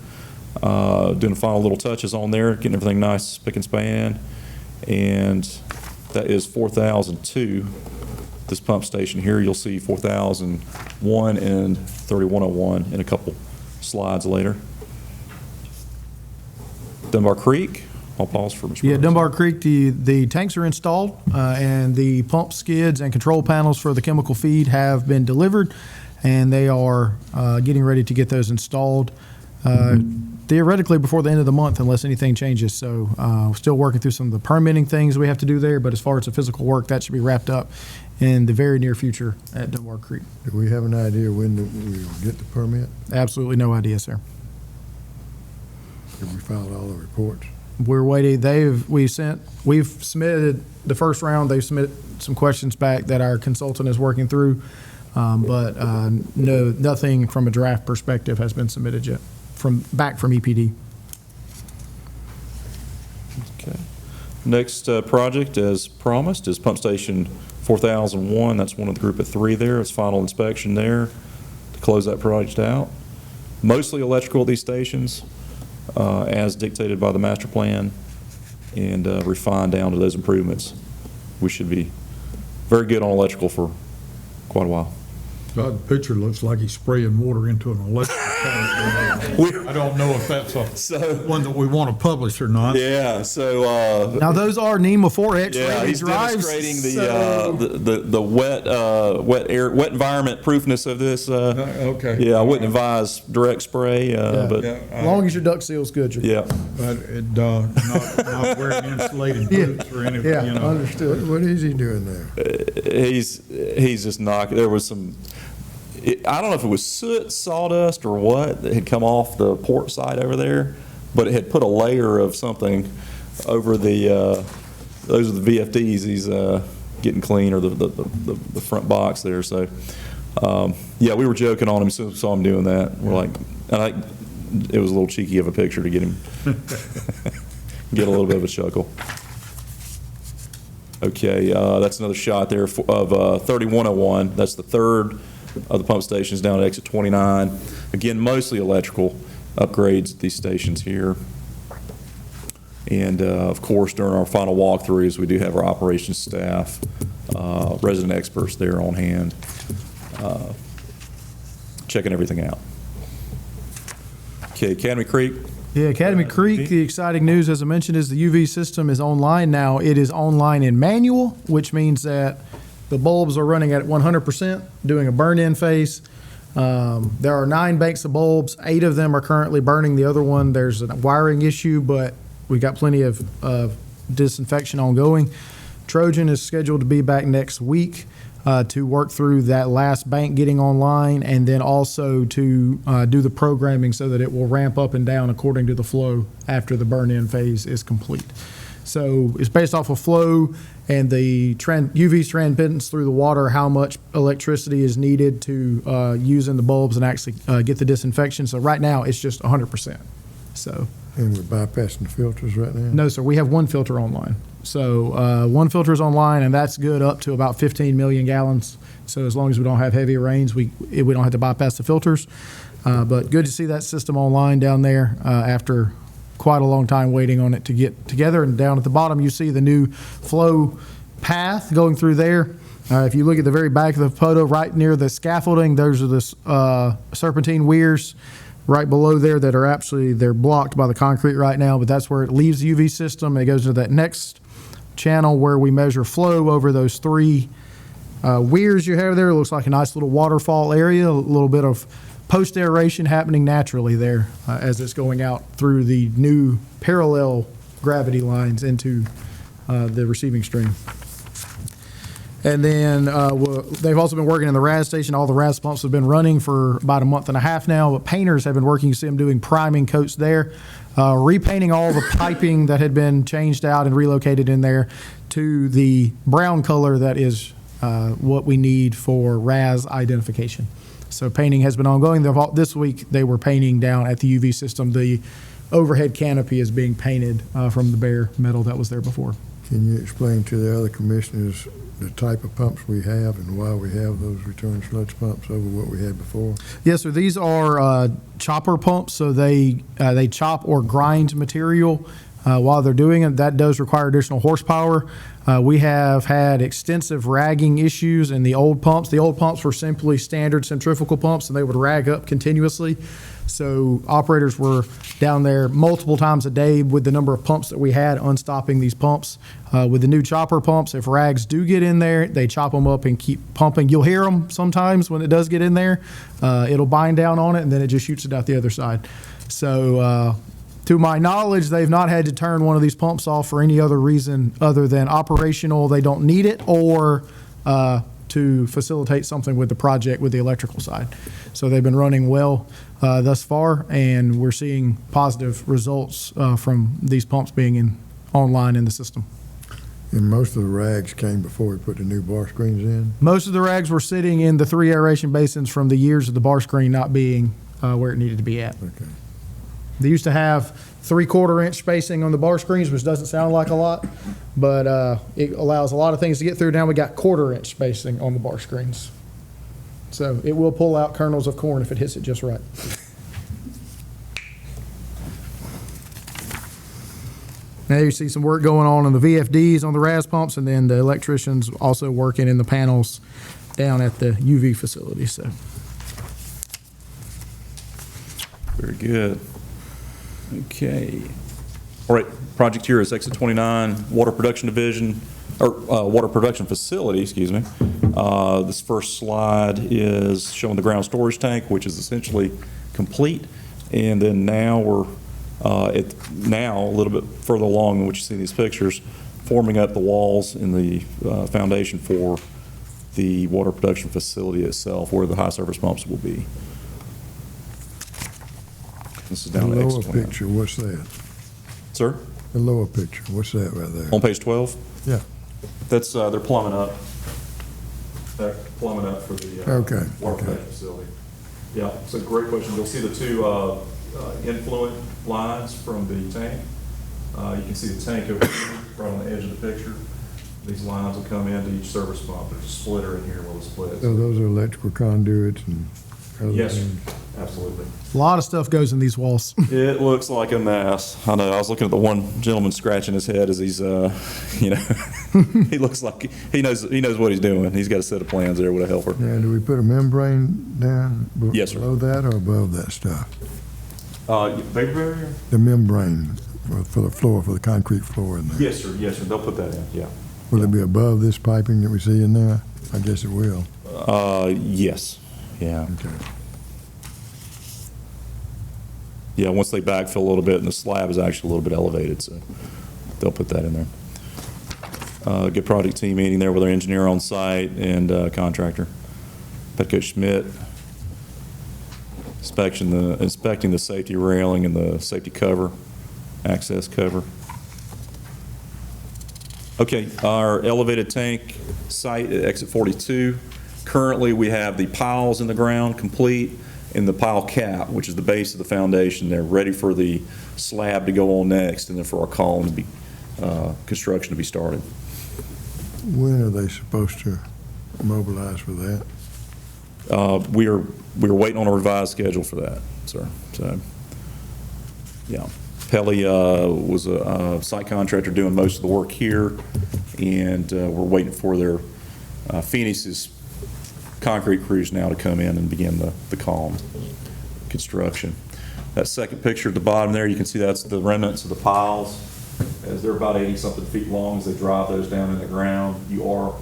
doing final little touches on there, getting everything nice, spick and span. And that is 4002. This pump station here, you'll see 4001 and 3101 in a couple slides later. Dunbar Creek, I'll pause for Mr. Yeah, Burris. Dunbar Creek, the tanks are installed, and the pump skids and control panels for the chemical feed have been delivered, and they are getting ready to get those installed theoretically before the end of the month, unless anything changes. So we're still working through some of the permitting things we have to do there, but as far as the physical work, that should be wrapped up in the very near future at Dunbar Creek. Do we have an idea when we'll get the permit? Absolutely no idea, sir. Have we filed all the reports? We're waiting. We've submitted the first round. They've submitted some questions back that our consultant is working through, but nothing from a draft perspective has been submitted yet back from EPD. Okay. Next project, as promised, is Pump Station 4001. That's one of the group of 3 there. It's final inspection there to close that project out. Mostly electrical at these stations, as dictated by the master plan, and refined down to those improvements. We should be very good on electrical for quite a while. The picture looks like he's spraying water into an electric tank. I don't know if that's one that we want to publish or not. Yeah, so Now those are NEMA 4X yeah, rated he's drives. demonstrating so- the wet environment proofness of this. Okay. Yeah, I wouldn't advise direct spray, but Yeah, As long as your duct seal's good, you're yeah. But it, not wearing insulated boots or anything, Yeah, you know. understood. What is he doing there? He's just knocking. There was some. I don't know if it was soot, sawdust, or what that had come off the port side over there, but it had put a layer of something over the. Those are the VFDs. He's getting clean, or the front box there. So, yeah, we were joking on him as soon as we saw him doing that. We're like, it was a little cheeky of a picture to get him get a little bit of a chuckle. Okay, that's another shot there of 3101. That's the third of the pump stations down at exit 29. Again, mostly electrical. upgrades at these stations here. And of course, during our final walkthroughs, we do have our operations staff, resident experts there on hand, checking everything out. Okay, Academy Creek. Yeah, Academy Creek, the exciting news, as I mentioned, is the UV system is online now. It is online in manual, which means that the bulbs are running at 100%, doing a burn-in phase. There are 9 banks of bulbs. 8 of them are currently burning. The other one, there's a wiring issue, but we've got plenty of disinfection ongoing. Trojan is scheduled to be back next week to work through that last bank getting online, and then also to do the programming so that it will ramp up and down according to the flow after the burn-in phase is complete. So it's based off of flow and the UV transmittance through the water, how much electricity is needed to use in the bulbs and actually get the disinfection. So right now, it's just 100%. So. And we're bypassing the filters right now? No, sir, we have one filter online. So one filter is online, and that's good up to about 15 million gallons. So as long as we don't have heavy rains, we don't have to bypass the filters. But good to see that system online down there after quite a long time waiting on it to get together. And down at the bottom, you see the new flow path going through there. If you look at the very back of the photo, right near the scaffolding, those are the serpentine weirs right below there that are they're blocked by the concrete right now, but that's where it leaves the UV system. It goes to that next channel where we measure flow over those 3 weirs you have there. It looks like a nice little waterfall area, a little bit of post-aeration happening naturally there as it's going out through the new parallel gravity lines into the receiving stream. And then they've also been working in the RAS station. All the RAS pumps have been running for about a month and a half now, but painters have been working. You see them doing priming coats there, repainting all the piping that had been changed out and relocated in there to the brown color that is what we need for RAS identification. So painting has been ongoing. This week they were painting down at the UV system. The overhead canopy is being painted from the bare metal that was there before. Can you explain to the other commissioners the type of pumps we have and why we have those return sludge pumps over what we had before? Yes, sir. These are chopper pumps, so they chop or grind material while they're doing it. That does require additional horsepower. We have had extensive ragging issues in the old pumps. The old pumps were simply standard centrifugal pumps, and they would rag up continuously. So operators were down there multiple times a day with the number of pumps that we had unstopping these pumps. With the new chopper pumps, if rags do get in there, they chop them up and keep pumping. You'll hear them sometimes when it does get in there. It'll bind down on it, and then it just shoots it out the other side. So to my knowledge, they've not had to turn one of these pumps off for any other reason other than operational, they don't need it, or to facilitate something with the project with the electrical side. So they've been running well thus far, and we're seeing positive results from these pumps being online in the system. And most of the rags came before we put the new bar screens in? Most of the rags were sitting in the 3 aeration basins from the years of the bar screen not being where it needed to be at. Okay. They used to have 3/4 inch spacing on the bar screens, which doesn't sound like a lot, but it allows a lot of things to get through. Now we got 1/4 inch spacing on the bar screens. So it will pull out kernels of corn if it hits it just right. Now you see some work going on the VFDs on the RAS pumps, and then the electricians also working in the panels down at the UV facility. So Very good. Okay. All right, project here is Exit 29, Water Production Division, or Water Production Facility, excuse me. This first slide is showing the ground storage tank, which is essentially complete. And then now we're now a little bit further along than what you see in these pictures, forming up the walls and the foundation for the water production facility itself, where the high surface pumps will be. This is down The to lower Exit 29. picture, what's that? Sir? The lower picture, what's that right there? On page 12? Yeah. That's, they're plumbing up. They're plumbing up for the Okay, water okay. production facility. Yeah, it's a great question. You'll see the 2 influent lines from the tank. You can see the tank over here, right on the edge of the picture. These lines will come into each service pump. There's a splitter in here where it splits. So those are electrical conduits and other Yes, things? Absolutely. A lot of stuff goes in these walls. It looks like a mess. I know. I was looking at the one gentleman scratching his head as he's, he looks like he knows what he's doing. He's got a set of plans there with a helper. Now, do we put a membrane down Yes, sir. below that or above that stuff? Vapor barrier? The membrane for the floor, for the concrete floor in there? Yes, sir. Yes, sir. They'll put that in. Yeah. Will it be above this piping that we see in there? I guess it will. Yes. Yeah. Okay. Yeah. Once they backfill a little bit, and the slab is actually a little bit elevated, so they'll put that in there. Good project team meeting there with our engineer on site and contractor, Petco Schmidt. Inspecting the safety railing and the safety cover, access cover. Okay, our elevated tank site at exit 42. Currently, we have the piles in the ground complete and the pile cap, which is the base of the foundation. They're ready for the slab to go on next, and then for our column to be construction to be started. When are they supposed to mobilize for that? We're waiting on a revised schedule for that, sir. So, yeah. Pelly was a site contractor doing most of the work here, and we're waiting for their Phoenix's concrete crews now to come in and begin the column construction. That second picture at the bottom there, you can see that's the remnants of the piles. As they're about 80-something feet long, as they drive those down in the ground, you are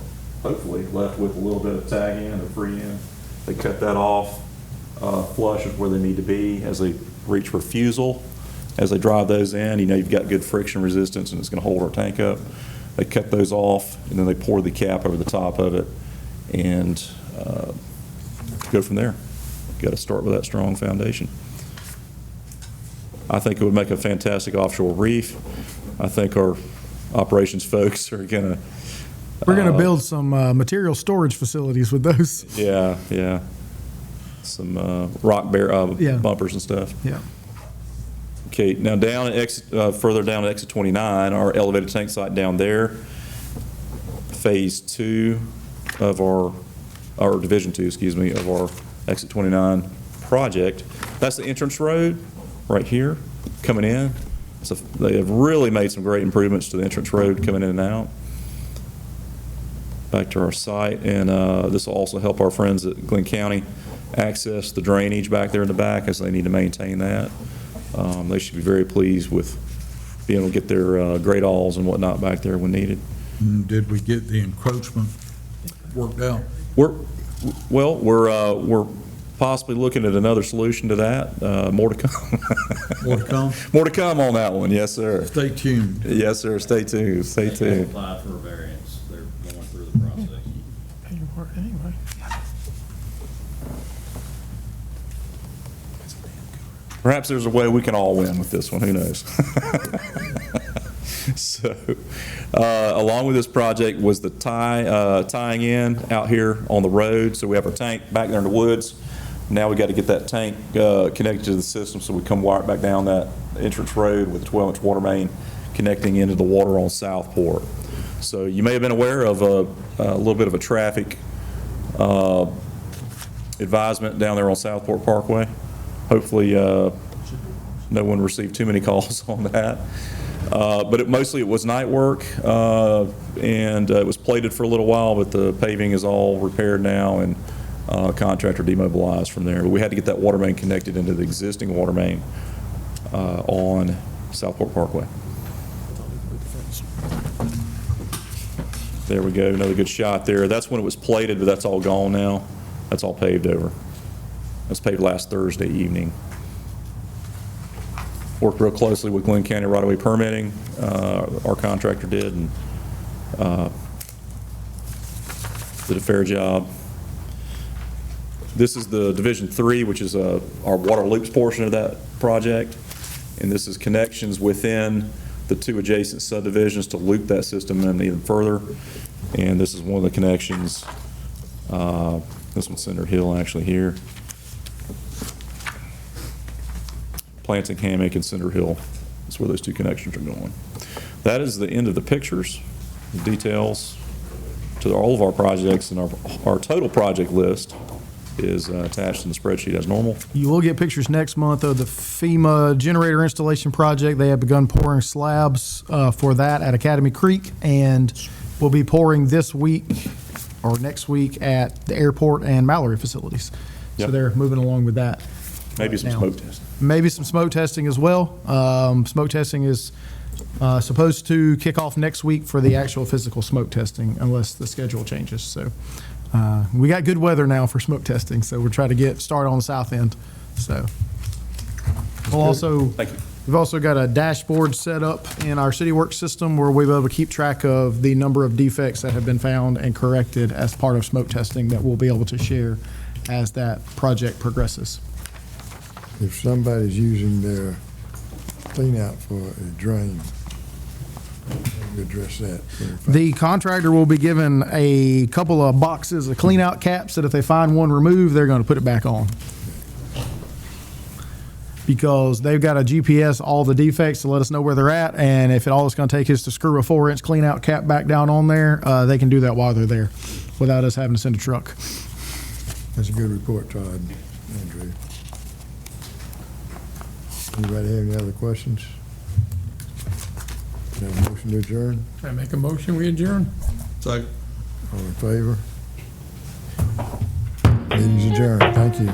hopefully left with a little bit of tag end or free end. They cut that off flush with where they need to be as they reach refusal. As they drive those in, you've got good friction resistance and it's going to hold our tank up. They cut those off and then they pour the cap over the top of it and go from there. Got to start with that strong foundation. I think it would make a fantastic offshore reef. I think our operations folks are going to We're going to build some material storage facilities with those. Yeah. Some rock bumpers and stuff. Yeah. Okay, now down at further down at exit 29, our elevated tank site down there, phase 2 of our division 2, of our exit 29 project. That's the entrance road right here coming in. So they have really made some great improvements to the entrance road coming in and out. Back to our site, and this will also help our friends at Glynn County access the drainage back there in the back as they need to maintain that. They should be very pleased with being able to get their grade alls and whatnot back there when needed. Did we get the encroachment worked out? We're possibly looking at another solution to that. More to come. More to come? More to come on that one. Yes, sir. Stay tuned. Yes, sir. Stay tuned. Stay They tuned. applied for a variance. They're going through the process. Perhaps there's a way we can all win with this one. Who knows? So, along with this project was the tying in out here on the road. So we have our tank back there in the woods. Now we got to get that tank connected to the system, so we come wire it back down that entrance road with a 12-inch water main connecting into the water on Southport. So you may have been aware of a little bit of a traffic advisement down there on Southport Parkway. Hopefully no one received too many calls on that. But mostly it was night work, and it was plated for a little while, but the paving is all repaired now, and contractor demobilized from there. But we had to get that water main connected into the existing water main on Southport Parkway. There we go, another good shot there. That's when it was plated, but that's all gone now. That's all paved over. That's paved last Thursday evening. Worked real closely with Glynn County right-of-way permitting. Our contractor did, and did a fair job. This is the Division 3, which is our water loops portion of that project. And this is connections within the 2 adjacent subdivisions to loop that system in even further. And this is one of the connections. This one's Cinder Hill actually here. Planting Hammock and Cinder Hill. That's where those 2 connections are going. That is the end of the pictures, the details to all of our projects, and our total project list is attached in the spreadsheet as normal. You will get pictures next month of the FEMA generator installation project. They have begun pouring slabs for that at Academy Creek, and will be pouring this week or next week at the airport and Mallory facilities. So Yep. they're moving along with that. Maybe some now. smoke testing. Maybe some smoke testing as well. Smoke testing is supposed to kick off next week for the actual physical smoke testing, unless the schedule changes. So we got good weather now for smoke testing, so we're trying to get started on the south end. So we'll also, Thank you. we've also got a dashboard set up in our CityWorks system where we'll be able to keep track of the number of defects that have been found and corrected as part of smoke testing that we'll be able to share as that project progresses. If somebody's using their clean out for a drain, how do you address that? The contractor will be given a couple of boxes of clean out caps that if they find one removed, they're going to put it back on. Because they've got a GPS all the defects to let us know where they're at, and if all it's going to take is to screw a 4-inch clean out cap back down on there, they can do that while they're there without us having to send a truck. That's a good report, Todd. Andrew. Anybody have any other questions? Have a motion to adjourn? Can I make a motion, we adjourn? Second. All in favor? Meeting's adjourned. Thank you.